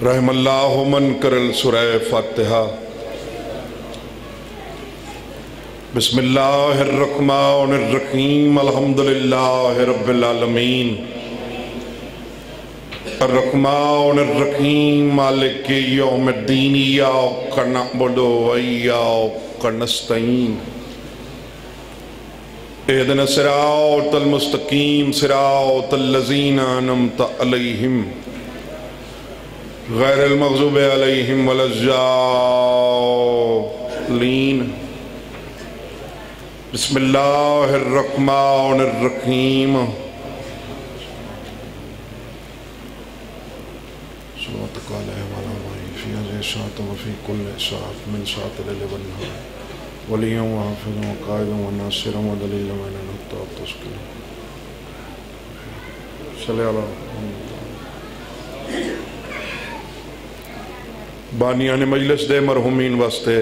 رحم اللہ من کرل سورہ فاتحہ۔ بسم اللہ الرحمن الرحیم الحمدللہ رب العالمین الرحمن الرحیم مالک یوم الدین ایاک نعبد و ایاک نستعین اہدنا الصراط المستقیم صراط الذین انعمت علیہم غیر المغضوب علیہم ولا الضالین۔ بسم اللہ الرحمن الرحیم۔ صلواتک علیہ وعلی آلہ فی ہذہ الساعۃ وفی کل ساعۃ من ساعۃ اللیل والنہار ولیًا وحافظا وقائدا وناصرا ودلیلا وعینا حتی تسکن۔ صلی اللہ بانیان مجلس دے مرحومین واسطے،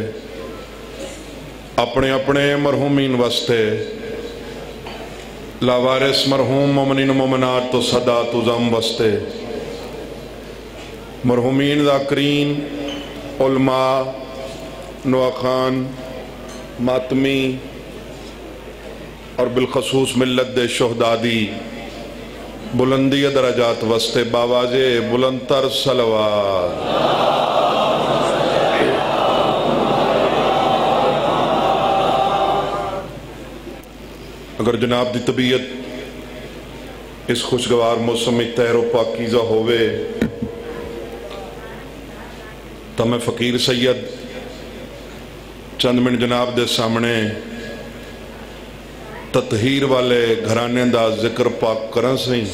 اپنے اپنے مرحومین واسطے، لاوارث مرحوم مومنین و مومنات تو سادات عظام واسطے، مرحومین ذاکرین، علماء، نواخان، ماتمی اور بالخصوص ملت دے شہداء دی بلندی درجات واسطے باواز بلندتر صلوات۔ اگر جناب دی طبیعت اس خوشگوار موسم میں تہر و پاکیزہ ہوئے تو میں فقیر سید چند منٹ جناب دے سامنے تطہیر والے گھرانے دا ذکر پاک کرن سہیں۔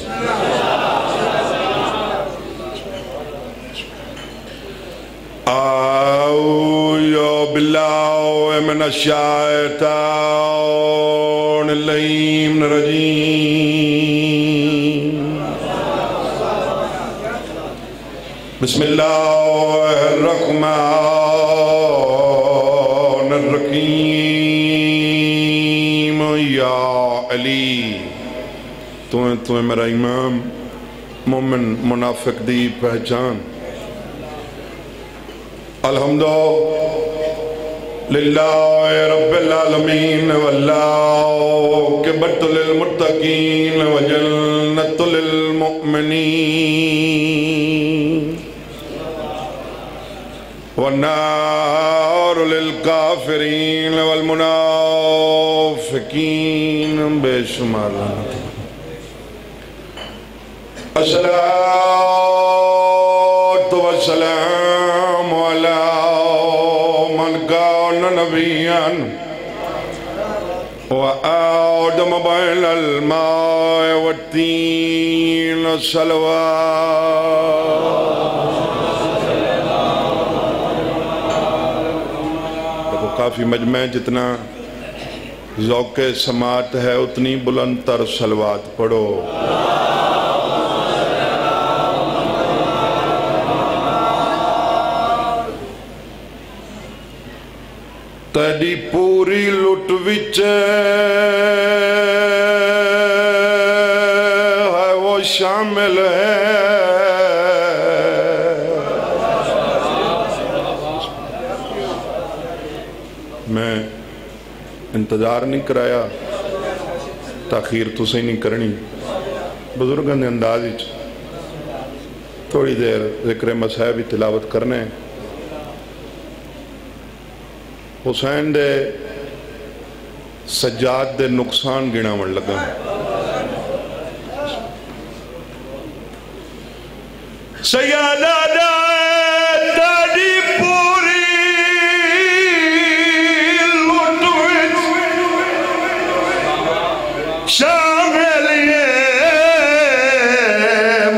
أعوذ بالله من الشيطان اللعين الرجيم بسم الله الرحمن الرحيم یا علی تو میرا امام مومن منافق دی پہچان۔ الحمدللہ رب العالمین والعاقبۃ للمتقین وجنۃ للمؤمنین والنار للکافرین والمنافقین بے شمار۔ الصلاۃ والسلام علی من کان نبیا وآدم بین الماء والتین صلوات۔ دیکھو کافی مجمع جتنا ذوق سماعت ہے اتنی بلند تر صلوات پڑھو۔ تیری پوری لٹ وچ ہے وہ شامل ہے، میں انتظار نہیں کرایا، تاخیر تو سے نہیں کرنی، بزرگاں دے انداز وچ تھوڑی دیر ذکر مصحف تلاوت کرنے۔ حسین دے سجاد دے نقصان گناون لگا۔ سیادہ تیری پوری لٹ وچ شامل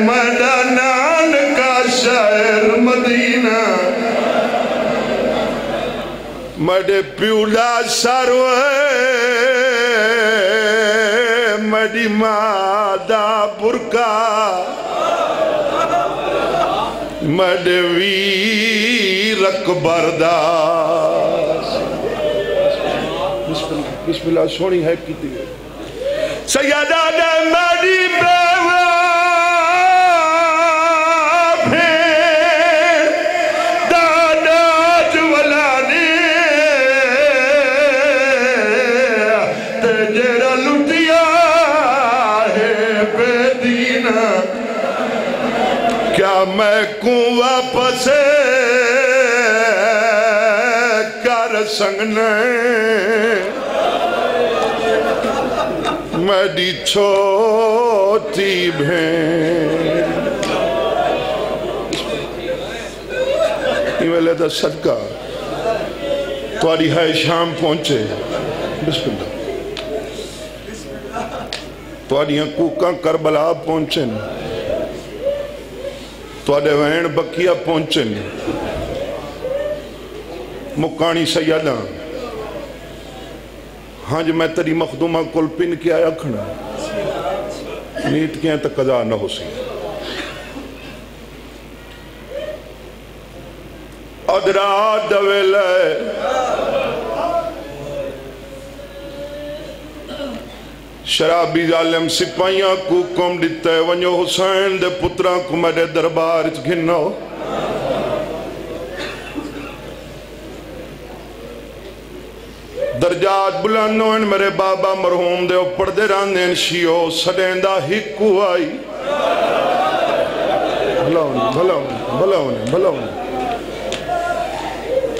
مدنان کا شہر مدینہ، مڈے پیولا سروے مڈی مادہ برکا مڈے ویر اکبر داس۔ بسم اللہ سونی ہے کی تھی سیدہ نے مڈی بیوہ میں کو واپس کر سنگنے میری چھوٹی بہن ویلے دا صدقہ تھوڑی ہے شام پہنچے بسم اللہ تھوڑیاں کوکاں کربلا پہنچیں تھوڑے وین بکیا پہنچیں مکانی سیدہ ہاں جو میں تیری مخدومہ کل پن کیا آیا کھنا نیت کیا تک قضا نہ ہو سی ادرات دویلے شرابی ظالم سپائیاں کو کم دیتے ونیو حسین دے پتران کو میرے دربار گھنو درجات بلانو ان میرے بابا مرحوم دے اوپر دے راندین شیو سڑیندہ ہکو آئی بھلاؤنے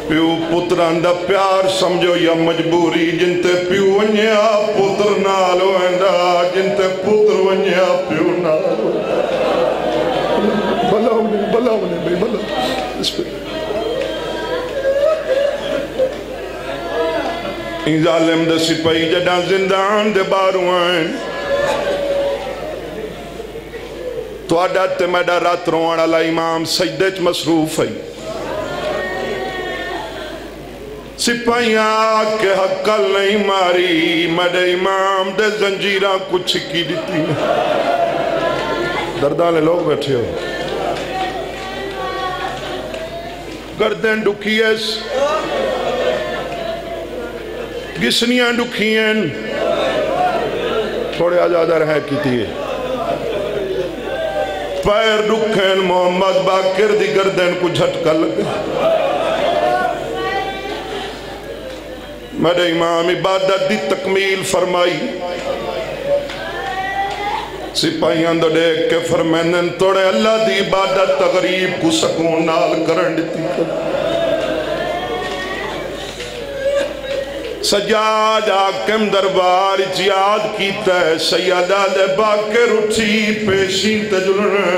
پیو پتران دا پیار سمجھو یا مجبوری جنتے پیو ونیا پتر نالو ایندا جنتے پتر ونیا پیو نالو بھلاؤنے اس پر این ظالم دے سپاہی جڑا زندان دے بارو آئیں تو آڈا تے میڈا رات روان اللہ امام سجدے چ مصروف ہے سپاہیاں کے حقل نہیں ماری میڈے امام دے زنجیرہ کچھ کی دیتی دردانے لوگ بیٹھے ہو گردن ڈکی ایس گسنیاں ڈکھیں تھوڑے آزادہ رہے کی تھی پیر ڈکھیں محمد باقر دی گردن کو جھٹکا لگے میرے امام عبادت دی تکمیل فرمائی سپاہیاں دو دیکھ کے فرمینن توڑے اللہ دی عبادت تغریب کو سکون نال کرن دیتی سجاد آکم دربار یاد کیتا ہے سیدہ دے باکر اٹھی پیشین تجلنے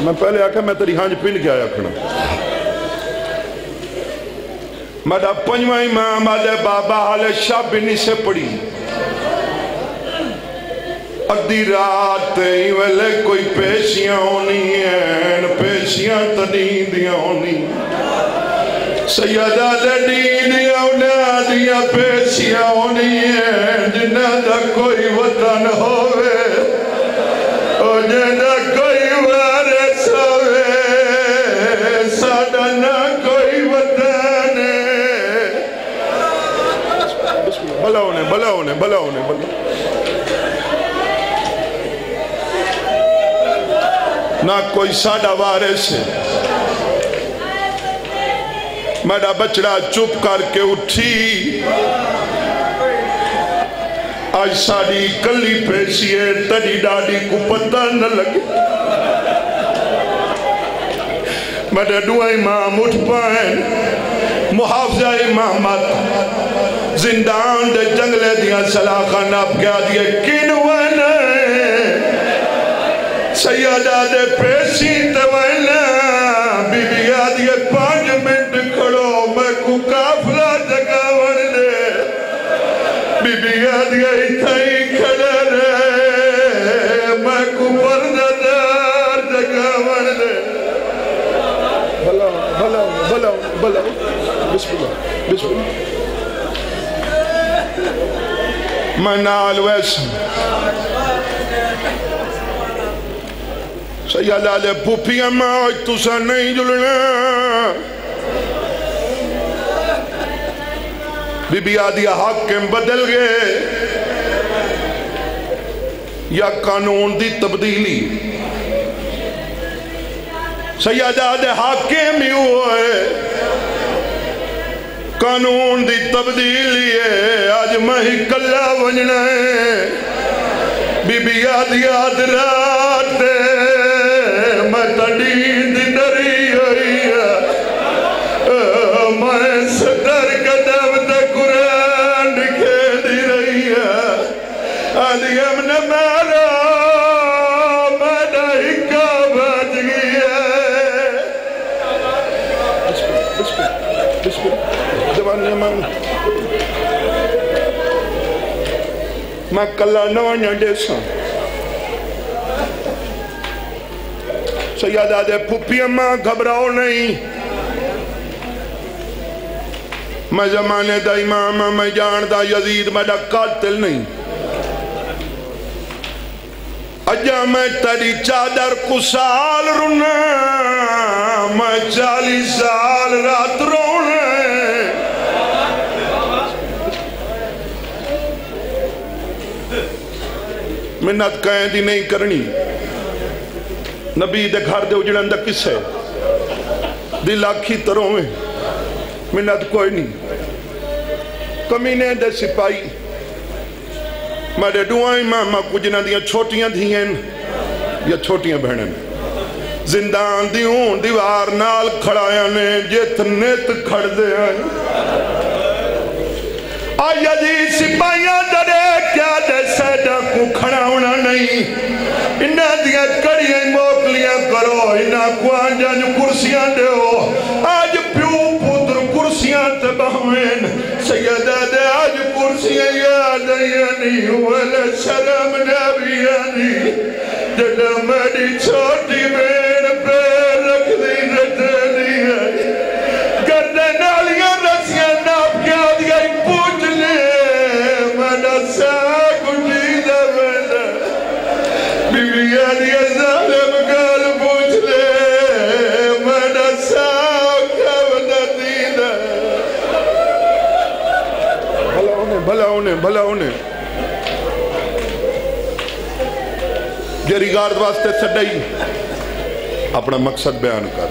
میں پہلے آکھا میں تیری ہانج پین کیا آکھنا میڈا پنجوائیں امام آلے بابا آلے شابنی سے پڑی ادھی رات ہی ویلے کوئی پیشیاں ہونی ہیں پیشیاں تنیدیاں ہونی سیدہ دینیاں انہاں دیا پیشیاں ہونی ہیں جنہ دا کوئی وطن ہوئے اور جنہ کوئی وارث ہوئے ساڑھا نہ کوئی وطن بلاؤنے نہ کوئی ساڑھا وارث ہے میڈا بچڑا چپ کر کے اٹھی آج ساڑھی کلی پیسی ہے تڑی ڈاڑی کو پتہ نہ لگے میڈا دعا امام اٹھ پائیں محافظہ امامت زندان دے جنگلے دیا سلاخہ ناب کیا دیئے کنوانے سیادہ دے پیسی توائنے بی بی آدھیے 5 منٹ کھڑو میں کو کافلہ جگہ ورنے بی بی آدھیے اتھائی کھڑے رہے میں کو پرددار جگہ ورنے بلاؤ بسم اللہ میں نال ویسا سیادہ لے پوپیاں ماں آج تُسا نہیں جلنا بی بی آدھیا حاکم بدل گئے یا قانون دی تبدیلی سیادہ دے حاکم ہی ہوئے قانون دی تبدیلی ہے آج میں ہی کلہ ونجنا ہے بی بی آدھیا درات تڑی دی ڈری ہوئی ہے میں صدر قدم تے قرآن کھے دی رہی ہے آدھی امن میرا میرا ہکا بچ گئی ہے بسم زبانی امان میں کلا نوانیا ڈیسا سیادہ دے پھوپی اماں گھبراؤ نہیں میں زمانے دا امام میں جاندہ یزید میڈا قاتل نہیں اجا میں تیری چادر کو سال رونا میں 40 سال رات رونا منت کہیں دی نہیں کرنی نبی دے گھر دے اجڑن دا کس ہے دل آکھی تروں میں منت کوئی نہیں کمینے دے سپائی میرے دعائیں ماما کجنہ دیاں چھوٹیاں دھیاں یا چھوٹیاں بہنیں زندان دیوں دیوار نال کھڑایاں نے جت نیت کھڑ دے آیا جی سپاہیاں ڈرے کیا دے سیدہ کو کھڑا ہونا نہیں انہاں دیاں کڑیاں موکلیاں کرو انہاں کو آنجا جو کرسیاں دے ہو آج پیو پتر کرسیاں تبہوین سیدہ دے آج کرسیاں یاد آئیانی ہوئے شرم نبیانی جڑا میری چھوٹی بین پیر رکھ دی رٹنی ہے گردے نالیاں رسیاں ناپ کیا دیا پوچھ لے منا ساکھ جیدہ بنا بیویاں دیا ظالم گال پوچھ لے منا ساکھ بنا دیدہ بھلا انہیں جری گارد واسطے سڈائی اپنا مقصد بیان کر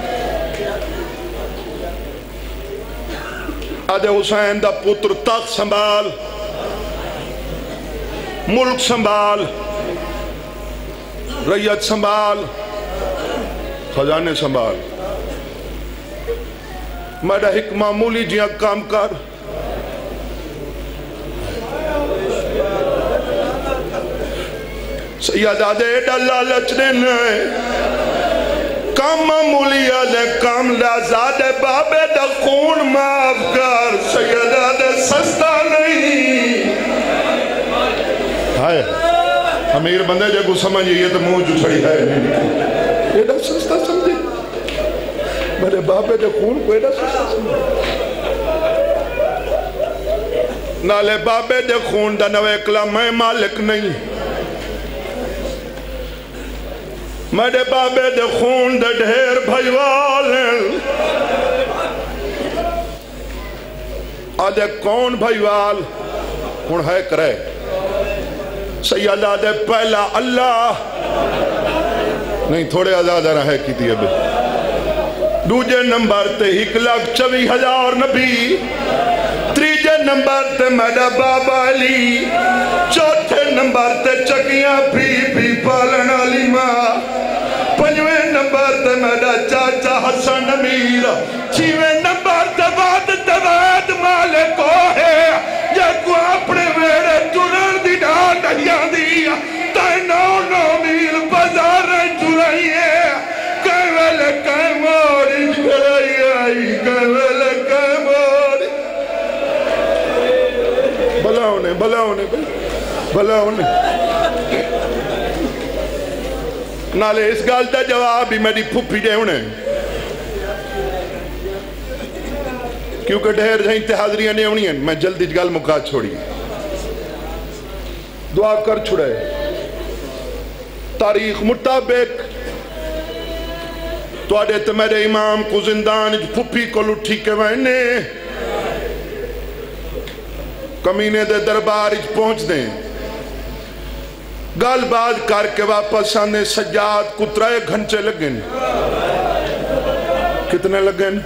آدھے حسین دا پتر تخت سنبھال ملک سنبھال ریت سنبھال خزانے سنبھال میڈا ایک معمولی جیاں کام کر سیادہ دے ڈاللہ لچنے نئے کام معمولی آدھے کام لازادے بابے دا خون معاف کر سیادہ دے سستا نہیں ہائے امیر بندے جے کو سمجھے یہ تو منہ جو چھڑی ہے یہ دا سستا سمجھے میرے بابے دے خون کو یہ دا سستا سمجھے نالے بابے دے خون دا نوے اکلا میں مالک نہیں میرے بابے دے خون دے ڈھیر بھائیوال ہیں آدھے کون بھائیوال کون ہے کرے سیادہ دے پہلا اللہ نہیں تھوڑے آزادہ رہے کی تھی ابھی دوجے نمبر تے 1,24,000 نبی تریجے نمبر تے میرا بابا علی چوتھے نمبر تے چکیاں پی پالن علی ماں پنجویں نمبر تے میرا چاچا حسن امیر چھویں نمبر تے واد مالکو ہے یہ کو اپنے ویڑے چنر دی ڈھانڈ ہیاں دیا تائیں 9 میل بازار چرائی ہے کہیں ویلے کہیں موری چھڑائی آئی کہیں ویلے کہیں موری بھلا ہونے نالے اس گال دا جواب بھی میری پھوپی دے ہونے کیونکہ ڈھیر جہاں انتحاضریاں نہیں ہونی ہیں میں جلدی گال مکا چھوڑی دعا کر چھڑے تاریخ مطابق تو آڈے تے میرے امام کو زندان پھوپی کو لٹھی کے وینے کمینے دے دربار پہنچ دیں گال بات کر کے واپس آنے سجاد کو 3 گھنٹے لگن کتنے لگن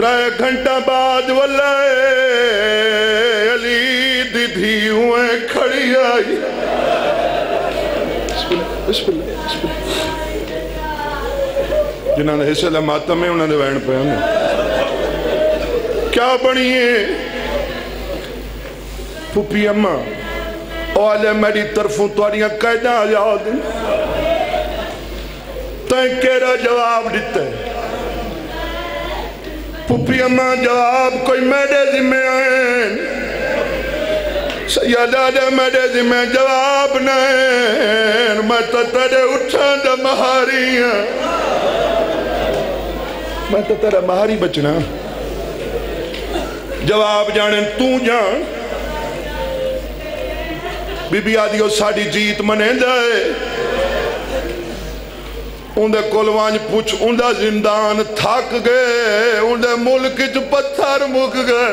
3 گھنٹہ بعد واللہ علی دی دھی ہوئے کھڑی آئی بسم اللہ بسم اللہ جنہاں نے حصہ ماتم ہے انہوں نے وین پہ ہمیں کیا بنیے پھوپی اماں اولے میری طرفوں تواریاں قیدہ یاد تائیں کیرا جواب دیتا ہے پھوپی اماں جواب کوئی میرے ذمہ آئین سیادہ دے میرے ذمہ جواب نہیں میں تو تیرے اٹھان دا مہاری ہیں میں تو تیرا مہاری بچنا جواب جانن تو جان بی بی آدھیو ساڑی جیت منے جائے اندھے کلوانج پوچھ اندھا زندان تھاک گئے اندھے ملک جو پتھر مک گئے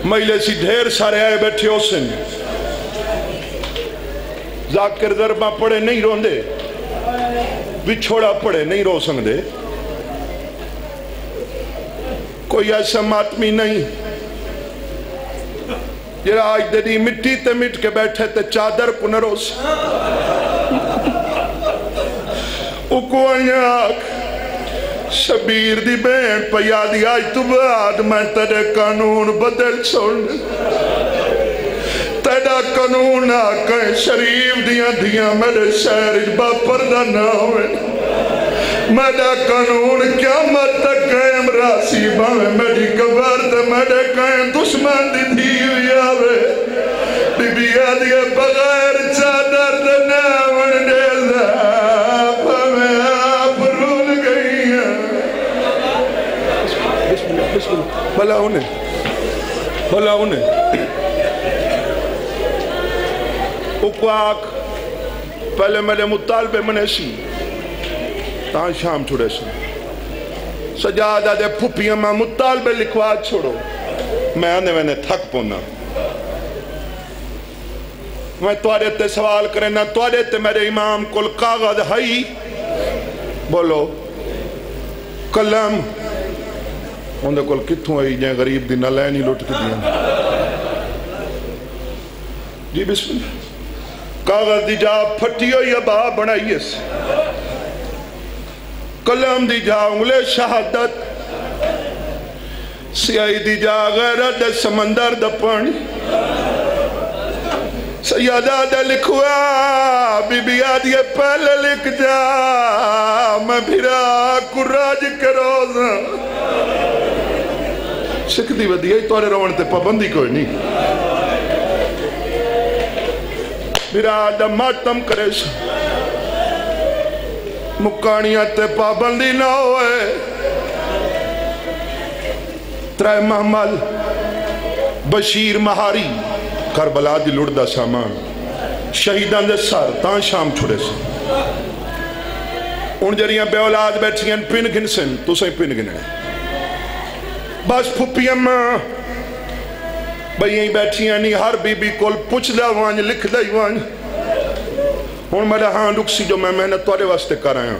مہیلے سی ڈھیر سارے آئے بیٹھے ہو سن ذاکر ضربہ پڑے نہیں روندے بچھوڑا پڑے نہیں رو سنگ دے کوئی ایسا ماتمی نہیں یہ آج دی مٹی تے مٹ کے بیٹھے تے چادر کو نہ روس اکو آنیاک شبیر دی بین پیادی آج تو بعد میں تیرے قانون بدل چھوڑ تیرا قانون آکے شریف دیاں میرے شہر با پردہ نہ ہوئے میرا قانون قیامت تک قائم راسی باوے میری قبر تے میرے قائم دشمن دی تھی ہوئی آوے بی بی آدھے بغیر چادر تے ناون دیزا باوے آپ رول گئی ہیں بسم اللہ بھلا انہیں اکواک پہلے میرے مطالبے منیسی تاں شام چھوڑے سے سجادہ دے پھوپیاں میں مطالبے لکھوا چھوڑو میں آنے تھک پونا میں توارے تے سوال کریں نا توارے تے میرے امام کل کاغذ ہائی بولو قلم اندھے کل کتھوں آئی جائیں غریب دی نہ لینی لوٹ کے دیا جی بسم اللہ کاغذ دی جا پھٹی ہوئی ابا بنائیے سے قلم دی جا انگلے شہادت سیائی دی جا غیرت سمندر دا پانی سیادہ دے لکھوا بی بی آدھے پہلے لکھ جا میں بھیرا کراج کے روزاں سکھ دی ودی ہے توارے روان تے پابندی کوئی نہیں بھیرا دا ماتم کرے سا مکانیاں تے پابندی نہ ہوئے ترائے محمل بشیر مہاری کربلا دی لڑدہ سامان شہیدان دے سار تاں شام چھوڑے سے ان جریاں بے اولاد بیٹھیاں پن گن سن تو سہیں پن گنے بس پھوپیاں ماں بھئی یہیں بیٹھیاں نہیں ہر بی بی کول پوچھ دا وانج لکھ دا وانج ہون میرا ہاں رکسی جو میں محنت توارے واسطے کر آیا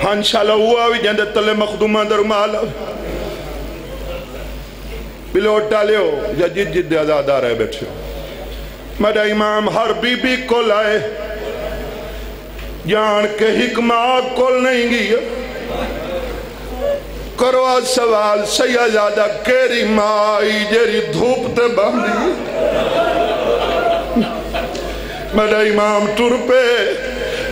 ہاں انشاءاللہ ہوا بھی جندے تلے مخدومہ در مالا بلوٹ ڈالے ہو یا جد ازادہ رہے بیٹھے میرا امام ہر بی بی کو لائے جان کے حکمہ کول نہیں گیا کرو آج سوال سیادہ کیری مائی جیری دھوپ تے باندھی میرا امام ٹور پہ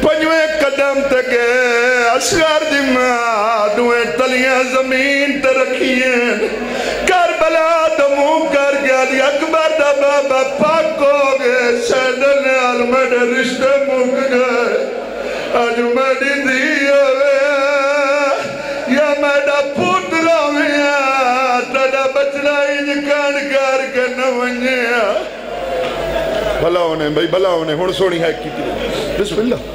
پنجویں قدم تے گئے اسغر دی ماں دویں تلیاں زمین تے رکھییں کربلا دموں کر گیا دی اکبر دا بابا پاک ہو گئے سیدن آل میرے رشتے مک گئے آج میری دی ہوئے یا میرا پوت رویا تڑا بچنا انکان کر کے نونیا بھلا ہونے بھائی بھلا ہونے ہون سونی ہے کی بسم اللہ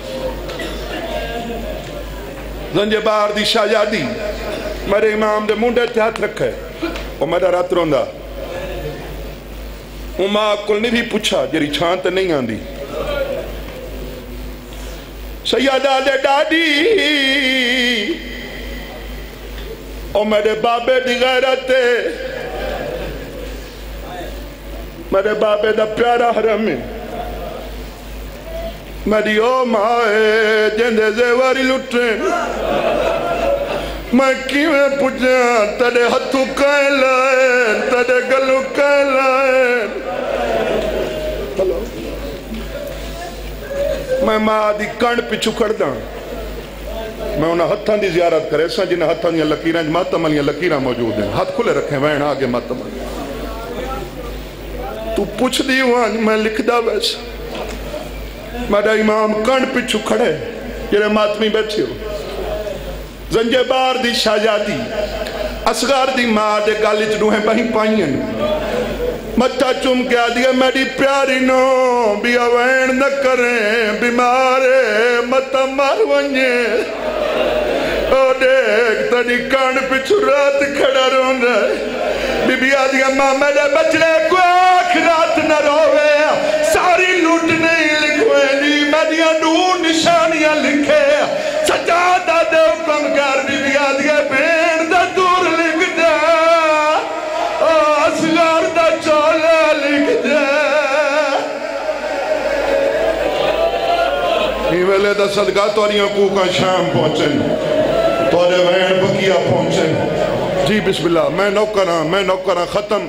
زنجے بار دی شاہجادی میرے امام دے مونڈے تے ہاتھ رکھے اور میرا رات روندہ ماں کل نہیں بھی پوچھا جری چھانتے نہیں آندی سیادہ دے ڈاڈی اور میرے بابے دی غیرت میرے بابے دا پیارا حرم ہے میری او مائے جندے زیواری لٹے میں کیویں پجھا تڑے ہتھو کائیں لائے تڑے گلو کائیں لائے میں ماں دی کانڈ پچھو کر دا میں انہاں ہتھاں دی زیارت کرے سا جنہیں ہتھاں دی لکیران ماتم علیہ لکیران موجود ہیں ہاتھ کھلے رکھیں وین آگے ماتم تو پوچھ دی وان میں لکھ دا ویسا میرا امام کانڈ پچھو کھڑے جنہیں ماتمی بیٹھے ہو زنجے بار دی شاہجادی اسغار دی ماں دے گالی چڑوہیں بہی پائیں مچھا چم کے آدھیا میری پیاری نو بھی اوین نہ کریں بیمارے متا مار ونجے او دیکھ تڑی کانڈ پچھو رات کھڑا رون رہے بی بی آدھیا ماں میرے بچڑے کو آنکھ رات نہ روے ساری لوٹ نہیں لکھوے جی میڈیا دور نشانیاں لکھے سجادہ دے حکم کر بی بی آدھیا بین دا دور لکھ دے اسغار دا چولا لکھ دے ہی ویلے دا صدقہ توریاں کوکا شام پہنچن تورے وین بکیا پہنچن جی بسم اللہ میں نوکراں ختم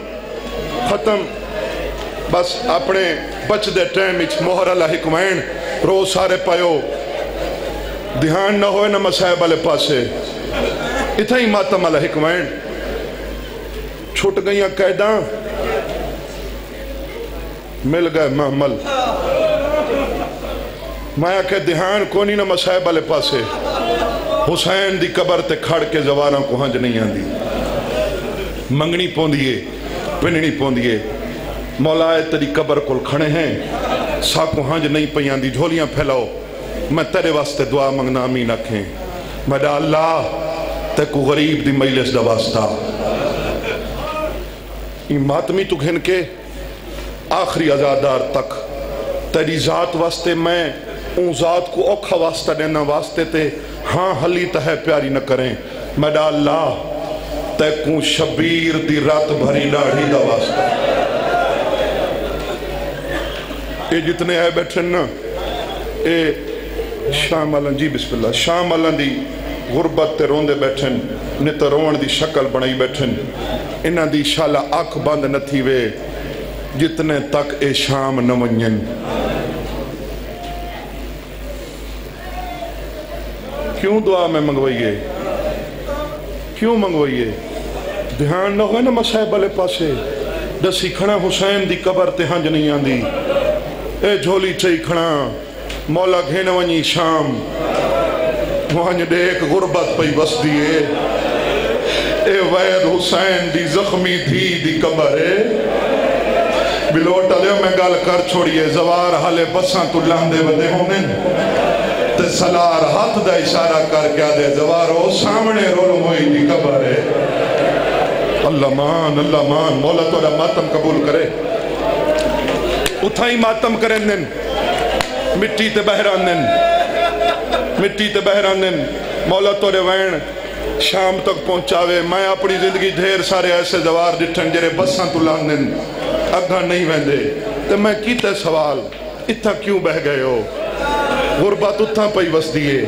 بس اپنے بچ دے ٹائم اچھ مہر اللہ حکمین روز سارے پایو دھیان نہ ہوئے نہ مسائب والے پاسے اتھا ہی ماتم اللہ حکمین چھوٹ گئیاں قیداں مل گئے محمل مایا کہ دھیان کونی نہ مسائب والے پاسے حسین دی قبر تے کھڑ کے زواراں کو ہنج نہیں آندی منگنی پوندیے پننی پوندیے مولائے تیری قبر کل کھڑے ہیں ساکو ہنج نہیں پیاں دی جھولیاں پھیلاؤ میں تیرے واسطے دعا منگنا آمین رکھیں میڈا اللہ تے کو غریب دی مجلس دا واسطہ این ماتمی تو گھن کے آخری عزادار تک تیری ذات واسطے میں اون ذات کو اوکھا واسطہ دینا واسطے تے ہاں حلی تہے پیاری نہ کریں میڈا اللہ تے کو شبیر دی رات بھری ڈاڑھی دا واسطہ اے جتنے آئے بیٹھن نا اے شام علن جی بسم اللہ شام علن دی غربت تے روندے بیٹھن نتا روان دی شکل بنائی بیٹھن انہ دی شالا آنکھ بند نہ تھی وے جتنے تک اے شام نہ ونین کیوں دعا میں منگوئیے کیوں منگوئیے دھیان نہ ہوئے نا مسائب والے پاسے دسی کھڑا حسین دی قبر تے ہنج نہیں آندی اے جھولی چاہی کھڑا مولا گھین ونی شام وہاں دیکھ غربت پئی بس دیئے اے وید حسین دی زخمی تھی دی قبر ہے بلوٹا لیو میں گال کر چھوڑیے زوار حالے بساں تو لاندے ودے ہونے تے سلار ہاتھ دا اشارہ کر کیا دے زوارو سامنے رولو موئی دی قبر ہے اللہ مان مولا تو ماتم قبول کرے اتھائی ماتم کریں دن مٹی تے بہران دن مولا تو وین شام تک پہنچاوے میں اپنی زندگی ڈھیر سارے ایسے زوار ڈٹھن جرے بساں تو لان دن اگھا نہیں ویندے تو میں کیتے سوال اتھا کیوں بہ گئے ہو غربت اتھا پئی بس دیئے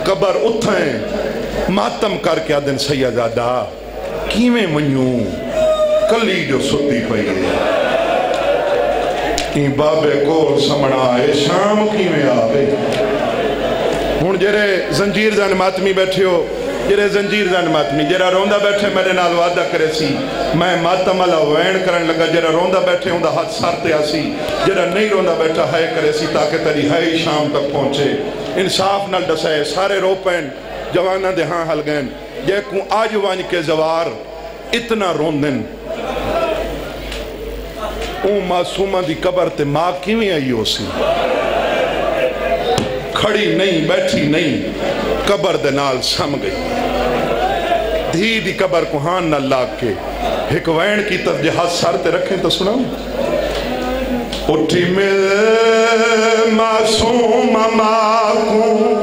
قبر اتھائیں ماتم کر کے دن سیدادہ کیویں منیوں کلی جو ستی پئی ہے این بابے کو سمڑائے شام کیویں آوے ہون جرے زنجیر زن ماتمی بیٹھے ہو جرے زنجیر زن ماتمی جرہ روندہ بیٹھے میرے نال وعدہ کرے سی میں ماتم اللہ وین کرن لگا جرہ روندہ بیٹھے ہوں دا ہاتھ سارتے آسی جرہ نہیں روندہ بیٹھا ہے کرے سی تاکہ تری ہے شام تک پہنچے انصاف نال ڈسائے سارے رو پین جوانہ دے ہاں حل گئن یہ کون آج وان کے زوار اتنا روندن اون معصومہ دی قبر تے ماں کیویں آئی ہو سی کھڑی نہیں بیٹھی نہیں قبر دے نال سم گئی دھی دی قبر کو ہاں نہ لاگ کے ایک وین کی طرف جہاز سارتے رکھیں تو سنا اٹھی مل معصوم ماں کو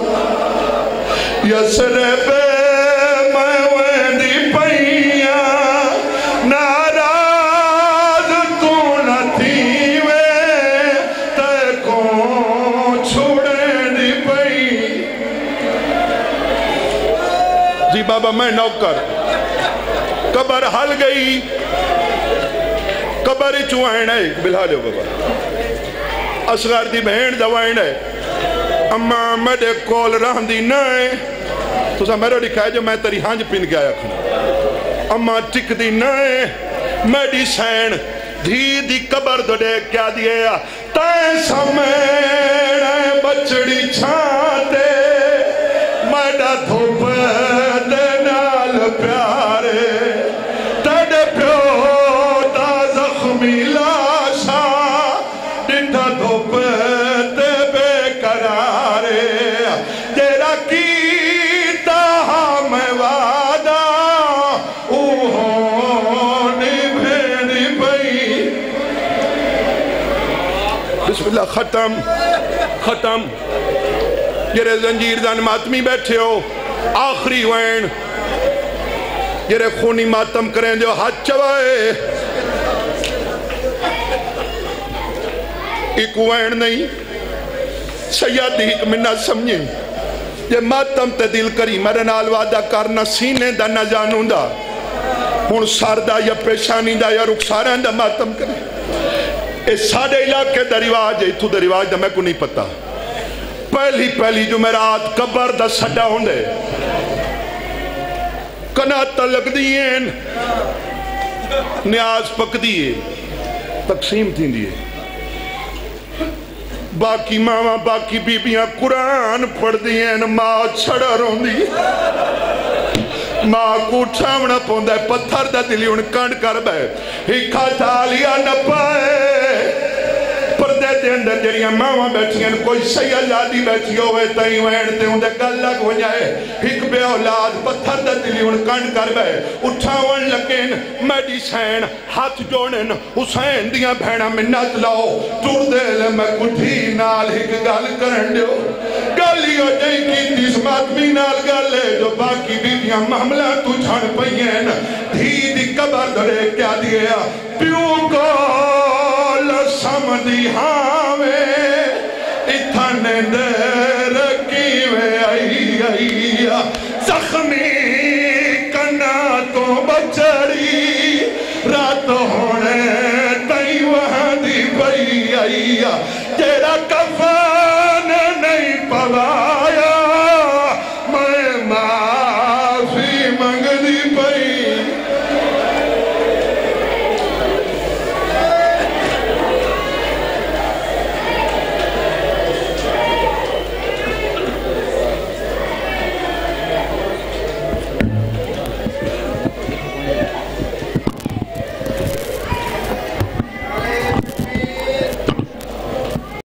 یسر پہ ناراض تو نہ تھی بابا میں نوکر قبر حل گئی قبر چوائن ہے بلھا لو بابا اصغر دی بہن دوائن ہے اماں میرے کول رہن دی نائے تو سا میرے دکھائے جو میں تری ہانج پین کے آیا کھنا اماں ٹک دی نائے میری سین دھی دی قبر دو دے کیا دیا تائیں سمیڑے بچڑی چھاتے میڈا دھوپ دے نال پیارے تیڑے پیو دا زخمی لاشا ڈٹھا دھوپ دے بے قرارے تیرا کیتا ہمیں وعدہ بسم اللہ ختم جرے زنجیر دان ماتمی بیٹھے ہو آخری وین جرے خونی ماتم کریں جو ہاتھ چوائے ایک وین نہیں سیادی ایک منت سمجھیں یہ ماتم تے دل کری میرے نال وعدہ کرنا سینے دا نہ جانوں دا ہون ساردہ یا پیشانی دا یا رخساران دا ماتم کریں اس ساڑھے علاقے دا رواج ہے تو دا رواج دا میں کو نہیں پتا پہلی جمعرات قبر دا سڈا ہوندے کناتا لگ دیئن نیاز پک دیئے تقسیم تھی دیئے باقی ماما باقی بیبیاں قرآن پڑھ دیئن ماں چھڑا رون دی ماں کو چھاونا پوندہ ہے پتھر دا دلی ان کانڈ کر بے ہی کھاتا لیا نہ پائے پردے دے اندر جریاں ماما بیٹھیں کوئی سیالادی بیٹھی ہوئے تائیں وین تے اندر گل لگ ہو جائے ایک بے اولاد پتھر دا دلی ان کانڈ کر بے اٹھاون لگیں میڈی سین ہاتھ جوڑن حسین دیاں بھیڑا منت لاؤ ٹور دے لے میں کٹھی نال ایک گل کرن دیو گلی ہو جائے کی تیس ماتمی نال گل ہے جو باقی بیبیاں معاملہ تو چھڑ پئین دھی دی قبر دھڑے کیا دیا پیو کو لسم دی ہاوے اتھانے دیر کیوے آئی زخمی کنا تو بچڑی رات ہونے تائی وہاں دی پئی آئی تیرا کفا